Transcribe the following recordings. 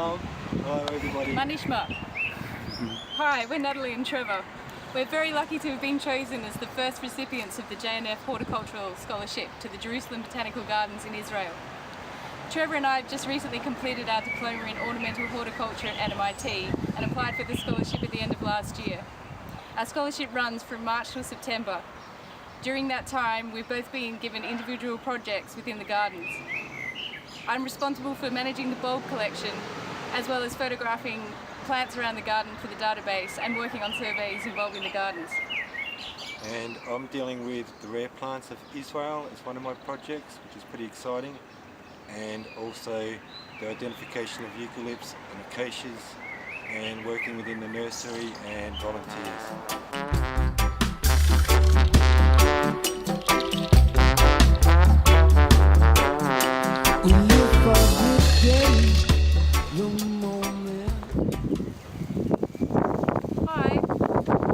Shalom. Hello everybody. Manishma. Hi, we're Natalie and Trevor. We're very lucky to have been chosen as the first recipients of the JNF Horticultural Scholarship to the Jerusalem Botanical Gardens in Israel. Trevor and I have just recently completed our diploma in ornamental horticulture at MIT and applied for the scholarship at the end of last year. Our scholarship runs from March till September. During that time, we've both been given individual projects within the gardens. I'm responsible for managing the bulb collection, as well as photographing plants around the garden for the database and working on surveys involving the gardens. And I'm dealing with the rare plants of Israel as one of my projects, which is pretty exciting, and also the identification of eucalypts and acacias, and working within the nursery and volunteers. Hi,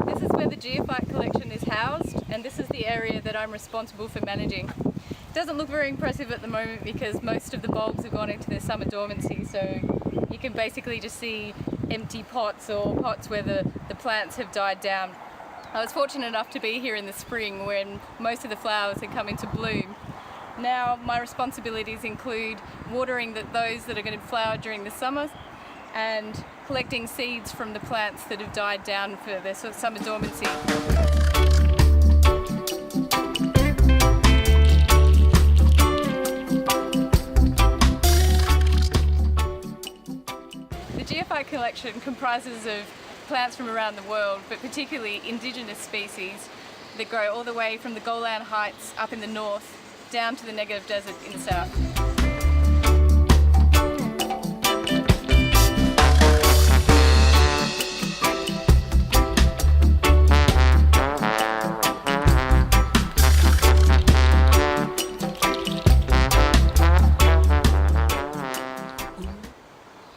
this is where the geophyte collection is housed, and this is the area that I'm responsible for managing. It doesn't look very impressive at the moment because most of the bulbs have gone into their summer dormancy, so you can basically just see empty pots or pots where the plants have died down. I was fortunate enough to be here in the spring when most of the flowers had come into bloom. Now my responsibilities include watering those that are going to flower during the summer and collecting seeds from the plants that have died down for their sort of summer dormancy. The geophyte collection comprises of plants from around the world, but particularly indigenous species that grow all the way from the Golan Heights up in the north down to the Negev Desert in the south.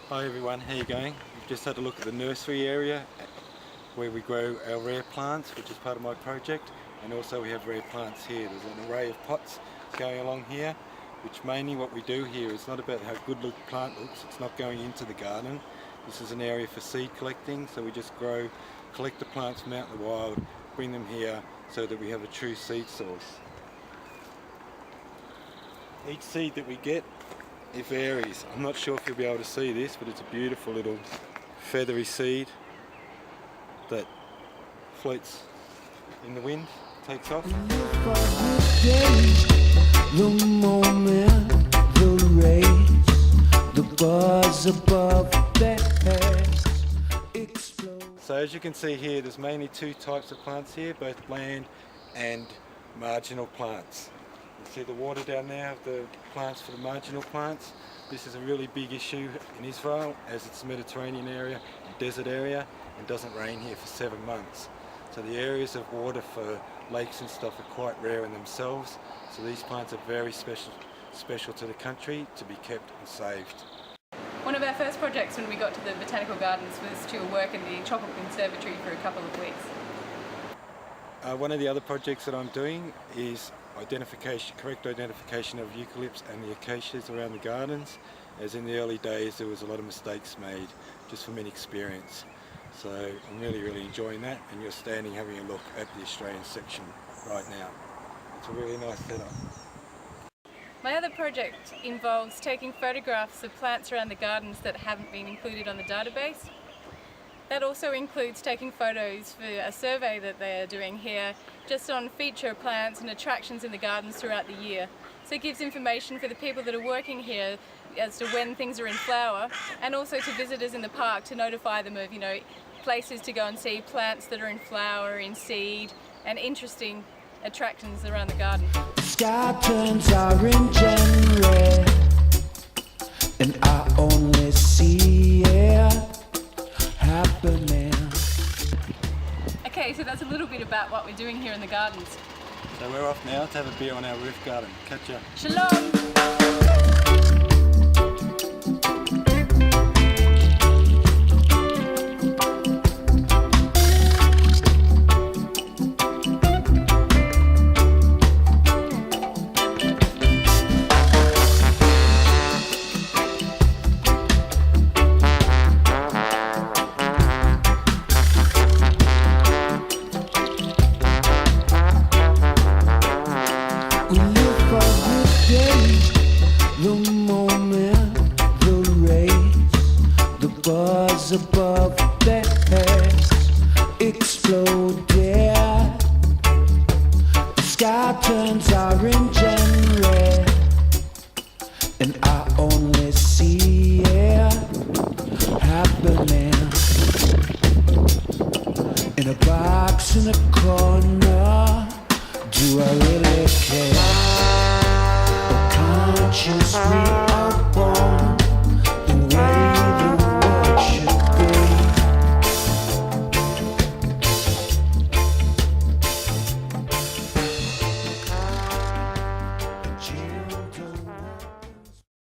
Hi everyone, how are you going? We've just had a look at the nursery area where we grow our rare plants, which is part of my project, and also we have rare plants here. There's an array of pots going along here, which mainly what we do here is not about how good the plant looks, it's not going into the garden. This is an area for seed collecting, so we just collect the plants from out in the wild, bring them here so that we have a true seed source. Each seed that we get, it varies. I'm not sure if you'll be able to see this, but it's a beautiful little feathery seed that floats in the wind, takes off. The moment, the race, the buzz above their heads explodes. So as you can see here, there's mainly two types of plants here, both land and marginal plants. You see the water down there of the plants for the marginal plants. This is a really big issue in Israel as it's a Mediterranean area, a desert area, and doesn't rain here for 7 months. So the areas of water for lakes and stuff are quite rare in themselves. So these plants are very special to the country to be kept and saved. One of our first projects when we got to the Botanical Gardens was to work in the Tropical Conservatory for a couple of weeks. One of the other projects that I'm doing is correct identification of eucalypts and the acacias around the gardens. As in the early days there was a lot of mistakes made just from inexperience. So I'm really enjoying that, and you're standing having a look at the Australian section right now. It's a really nice setup. My other project involves taking photographs of plants around the gardens that haven't been included on the database. That also includes taking photos for a survey that they're doing here just on feature plants and attractions in the gardens throughout the year. So it gives information for the people that are working here as to when things are in flower, and also to visitors in the park to notify them of, places to go and see plants that are in flower, in seed, and interesting attractions around the garden. The sky turns orange and red, and I only see it happening. Okay, so that's a little bit about what we're doing here in the gardens. So we're off now to have a beer on our roof garden. Catch ya. Shalom! just we are both.